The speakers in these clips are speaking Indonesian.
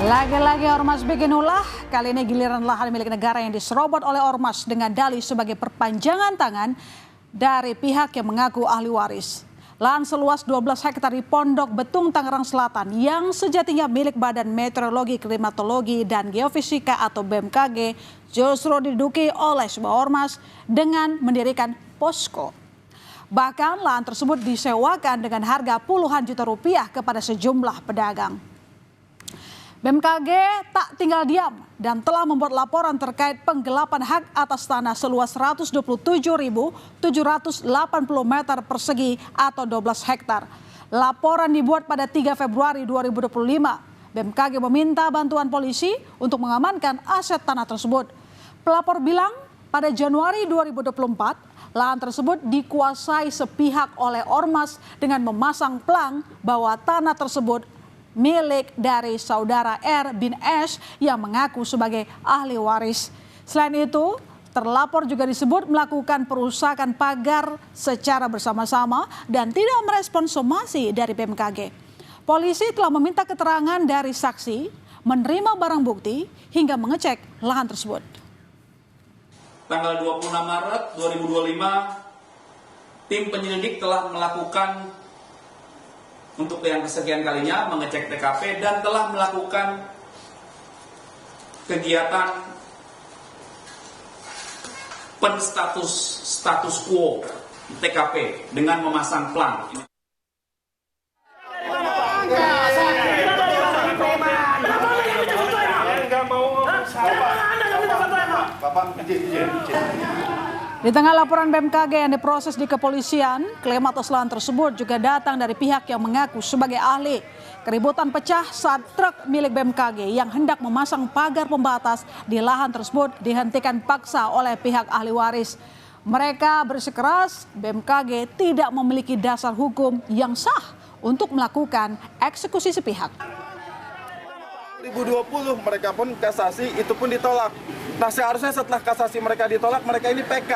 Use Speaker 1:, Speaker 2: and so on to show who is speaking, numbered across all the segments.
Speaker 1: Lagi-lagi ormas bikin ulah, kali ini giliran lahan milik negara yang diserobot oleh ormas dengan dalih sebagai perpanjangan tangan dari pihak yang mengaku ahli waris. Lahan seluas 12 hektar di Pondok Betung, Tangerang Selatan yang sejatinya milik Badan Meteorologi, Klimatologi, dan Geofisika atau BMKG justru diduduki oleh sebuah ormas dengan mendirikan posko. Bahkan lahan tersebut disewakan dengan harga puluhan juta rupiah kepada sejumlah pedagang. BMKG tak tinggal diam dan telah membuat laporan terkait penggelapan hak atas tanah seluas 127.780 meter persegi atau 12 hektar. Laporan dibuat pada 3 Februari 2025. BMKG meminta bantuan polisi untuk mengamankan aset tanah tersebut. Pelapor bilang pada Januari 2024, lahan tersebut dikuasai sepihak oleh ormas dengan memasang plang bahwa tanah tersebut milik dari saudara R bin S yang mengaku sebagai ahli waris. Selain itu, terlapor juga disebut melakukan perusakan pagar secara bersama-sama dan tidak merespon somasi dari BMKG. Polisi telah meminta keterangan dari saksi, menerima barang bukti, hingga mengecek lahan tersebut.
Speaker 2: Tanggal 26 Maret 2025, tim penyelidik telah melakukan untuk yang kesekian kalinya mengecek TKP dan telah melakukan kegiatan status quo TKP dengan memasang plang.
Speaker 1: Di tengah laporan BMKG yang diproses di kepolisian, klaim atas lahan tersebut juga datang dari pihak yang mengaku sebagai ahli. Keributan pecah saat truk milik BMKG yang hendak memasang pagar pembatas di lahan tersebut dihentikan paksa oleh pihak ahli waris. Mereka bersikeras BMKG tidak memiliki dasar hukum yang sah untuk melakukan eksekusi sepihak.
Speaker 3: 2020 mereka pun kasasi, itu pun ditolak. Nah, seharusnya setelah kasasi mereka ditolak, mereka ini PK.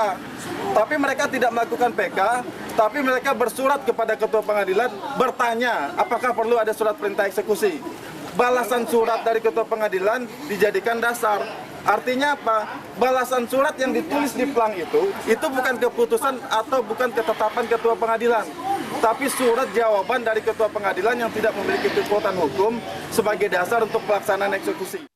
Speaker 3: Tapi mereka tidak melakukan PK, tapi mereka bersurat kepada ketua pengadilan bertanya apakah perlu ada surat perintah eksekusi. Balasan surat dari ketua pengadilan dijadikan dasar. Artinya apa? Balasan surat yang ditulis di plang itu bukan keputusan atau bukan ketetapan ketua pengadilan, tapi surat jawaban dari ketua pengadilan yang tidak memiliki kekuatan hukum sebagai dasar untuk pelaksanaan eksekusi.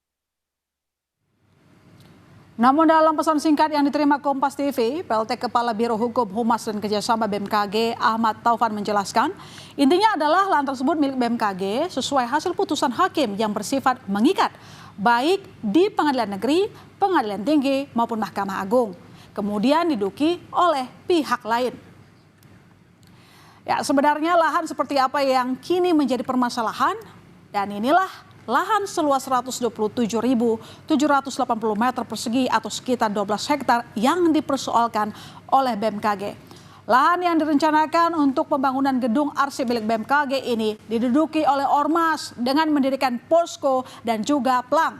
Speaker 1: Namun dalam pesan singkat yang diterima Kompas TV, PLT Kepala Biro Hukum Humas dan Kerjasama BMKG Ahmad Taufan menjelaskan, intinya adalah lahan tersebut milik BMKG sesuai hasil putusan hakim yang bersifat mengikat, baik di Pengadilan Negeri, Pengadilan Tinggi maupun Mahkamah Agung, kemudian diduduki oleh pihak lain. Ya, sebenarnya lahan seperti apa yang kini menjadi permasalahan, dan inilah lahan seluas 127.780 meter persegi atau sekitar 12 hektar yang dipersoalkan oleh BMKG. Lahan yang direncanakan untuk pembangunan gedung arsip milik BMKG ini diduduki oleh ormas dengan mendirikan posko dan juga plang.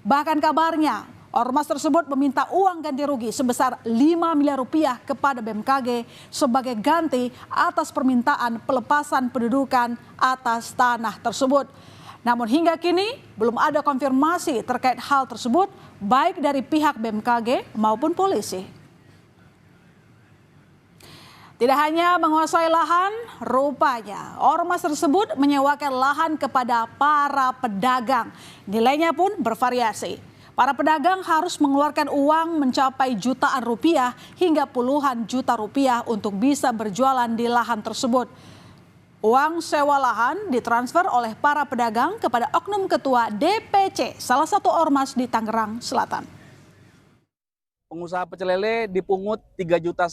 Speaker 1: Bahkan kabarnya ormas tersebut meminta uang ganti rugi sebesar 5 miliar rupiah kepada BMKG sebagai ganti atas permintaan pelepasan pendudukan atas tanah tersebut. Namun hingga kini belum ada konfirmasi terkait hal tersebut baik dari pihak BMKG maupun polisi. Tidak hanya menguasai lahan, rupanya ormas tersebut menyewakan lahan kepada para pedagang. Nilainya pun bervariasi. Para pedagang harus mengeluarkan uang mencapai jutaan rupiah hingga puluhan juta rupiah untuk bisa berjualan di lahan tersebut. Uang sewa lahan ditransfer oleh para pedagang kepada oknum ketua DPC, salah satu ormas di Tangerang Selatan.
Speaker 4: Pengusaha pecel lele dipungut 3,5 juta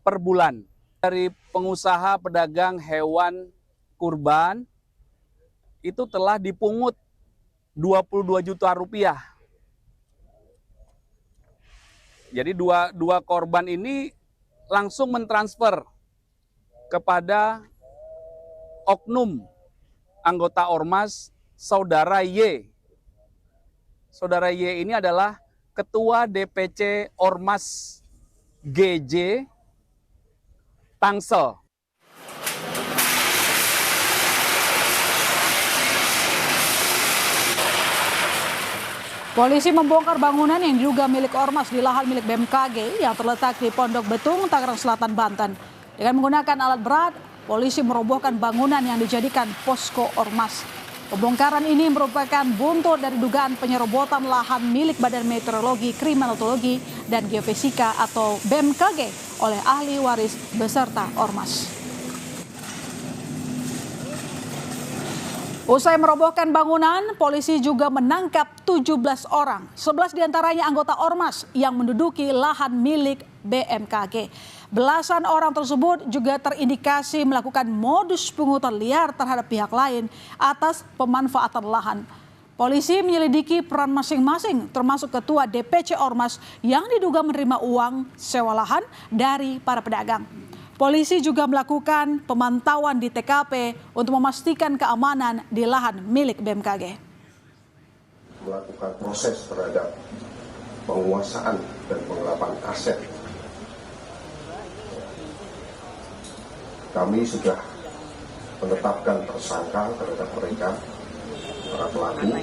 Speaker 4: per bulan. Dari pengusaha pedagang hewan kurban itu telah dipungut 22 juta rupiah. Jadi dua korban ini langsung mentransfer kepada oknum anggota ormas Saudara Y. Saudara Y ini adalah Ketua DPC Ormas GJ Tangsel.
Speaker 1: Polisi membongkar bangunan yang diduga milik ormas di lahan milik BMKG yang terletak di Pondok Betung, Tangerang Selatan, Banten. Dengan menggunakan alat berat, polisi merobohkan bangunan yang dijadikan posko ormas. Pembongkaran ini merupakan buntut dari dugaan penyerobotan lahan milik Badan Meteorologi, Klimatologi, dan Geofisika atau BMKG oleh ahli waris beserta ormas. Usai merobohkan bangunan, polisi juga menangkap 17 orang. 11 diantaranya anggota ormas yang menduduki lahan milik BMKG. Belasan orang tersebut juga terindikasi melakukan modus pungutan liar terhadap pihak lain atas pemanfaatan lahan. Polisi menyelidiki peran masing-masing termasuk ketua DPC ormas yang diduga menerima uang sewa lahan dari para pedagang. Polisi juga melakukan pemantauan di TKP untuk memastikan keamanan di lahan milik BMKG.
Speaker 5: Melakukan proses terhadap penguasaan dan penggelapan aset. Kami sudah menetapkan tersangka terhadap mereka, para pelaku.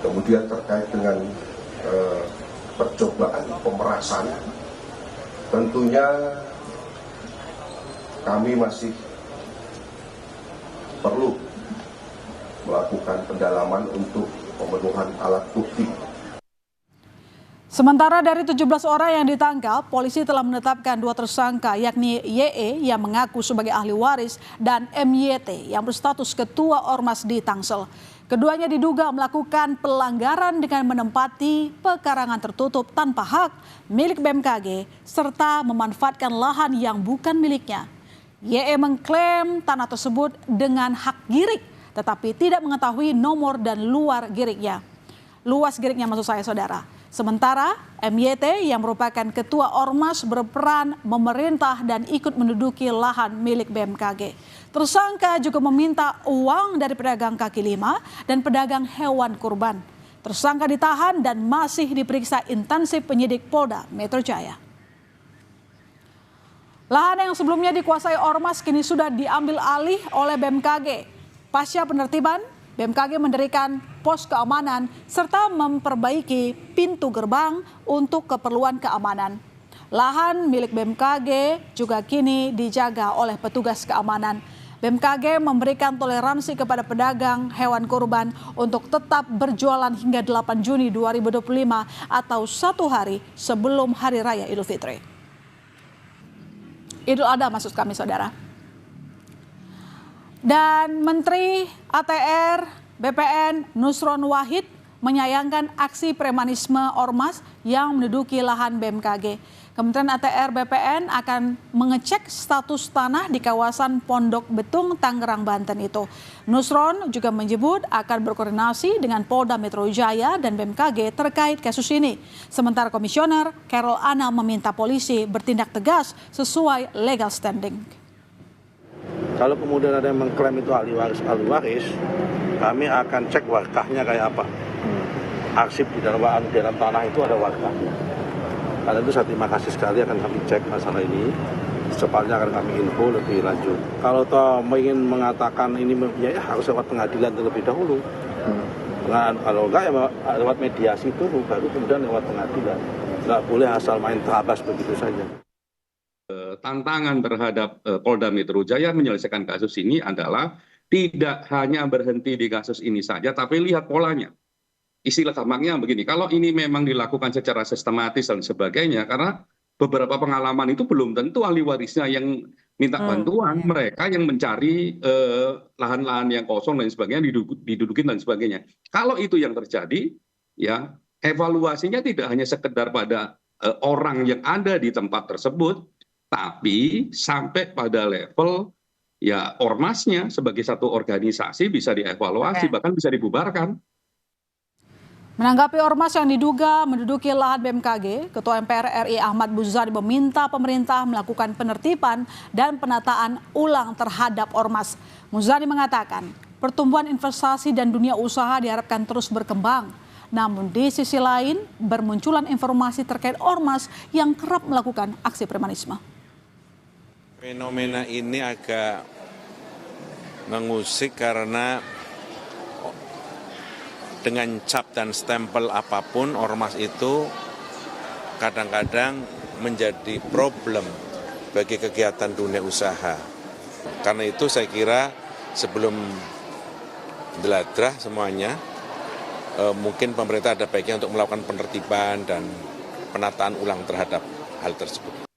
Speaker 5: Kemudian terkait dengan percobaan pemerasan, tentunya kami masih perlu melakukan pendalaman untuk pemenuhan alat bukti.
Speaker 1: Sementara dari 17 orang yang ditangkap, polisi telah menetapkan 2 tersangka yakni YE yang mengaku sebagai ahli waris dan MYT yang berstatus ketua ormas di Tangsel. Keduanya diduga melakukan pelanggaran dengan menempati pekarangan tertutup tanpa hak milik BMKG serta memanfaatkan lahan yang bukan miliknya. YE mengklaim tanah tersebut dengan hak girik tetapi tidak mengetahui nomor dan luas giriknya maksud saya saudara. Sementara MYT yang merupakan ketua ormas berperan memerintah dan ikut menduduki lahan milik BMKG. Tersangka juga meminta uang dari pedagang kaki lima dan pedagang hewan kurban. Tersangka ditahan dan masih diperiksa intensif penyidik Polda Metro Jaya. Lahan yang sebelumnya dikuasai ormas kini sudah diambil alih oleh BMKG. Pasca penertiban, BMKG mendirikan pos keamanan serta memperbaiki pintu gerbang untuk keperluan keamanan. Lahan milik BMKG juga kini dijaga oleh petugas keamanan. BMKG memberikan toleransi kepada pedagang hewan kurban untuk tetap berjualan hingga 8 Juni 2025 atau 1 hari sebelum Hari Raya Idul Fitri. Idul Adha maksud kami saudara. Dan Menteri ATR BPN Nusron Wahid menyayangkan aksi premanisme ormas yang menduduki lahan BMKG. Kementerian ATR BPN akan mengecek status tanah di kawasan Pondok Betung, Tangerang, Banten itu. Nusron juga menyebut akan berkoordinasi dengan Polda Metro Jaya dan BMKG terkait kasus ini. Sementara Komisioner Carol Anna meminta polisi bertindak tegas sesuai legal standing.
Speaker 6: Kalau kemudian ada yang mengklaim itu ahli waris, kami akan cek warkahnya kayak apa. Arsip di dalam tanah itu ada warkahnya. Karena itu saya terima kasih sekali akan kami cek masalah ini. Secepatnya akan kami info lebih lanjut. Kalau toh ingin mengatakan ini ya harus lewat pengadilan terlebih dahulu. Kalau enggak ya lewat mediasi itu baru kemudian lewat pengadilan. Enggak boleh asal main terabas begitu saja.
Speaker 7: Tantangan terhadap Polda Metro Jaya menyelesaikan kasus ini adalah tidak hanya berhenti di kasus ini saja, tapi lihat polanya. Istilah gampangnya begini, kalau ini memang dilakukan secara sistematis dan sebagainya, karena beberapa pengalaman itu belum tentu ahli warisnya yang minta bantuan, mereka yang mencari lahan-lahan yang kosong dan sebagainya, didudukin dan sebagainya. Kalau itu yang terjadi, ya evaluasinya tidak hanya sekedar pada orang yang ada di tempat tersebut, tapi sampai pada level ya ormasnya sebagai satu organisasi bisa dievaluasi, bahkan bisa dibubarkan.
Speaker 1: Menanggapi ormas yang diduga menduduki lahan BMKG, Ketua MPR RI Ahmad Muzani meminta pemerintah melakukan penertiban dan penataan ulang terhadap ormas. Muzani mengatakan, pertumbuhan investasi dan dunia usaha diharapkan terus berkembang. Namun di sisi lain, bermunculan informasi terkait ormas yang kerap melakukan aksi premanisme.
Speaker 8: Fenomena ini agak mengusik karena dengan cap dan stempel apapun, ormas itu kadang-kadang menjadi problem bagi kegiatan dunia usaha. Karena itu saya kira sebelum deladrah semuanya, mungkin pemerintah ada baiknya untuk melakukan penertiban dan penataan ulang terhadap hal tersebut.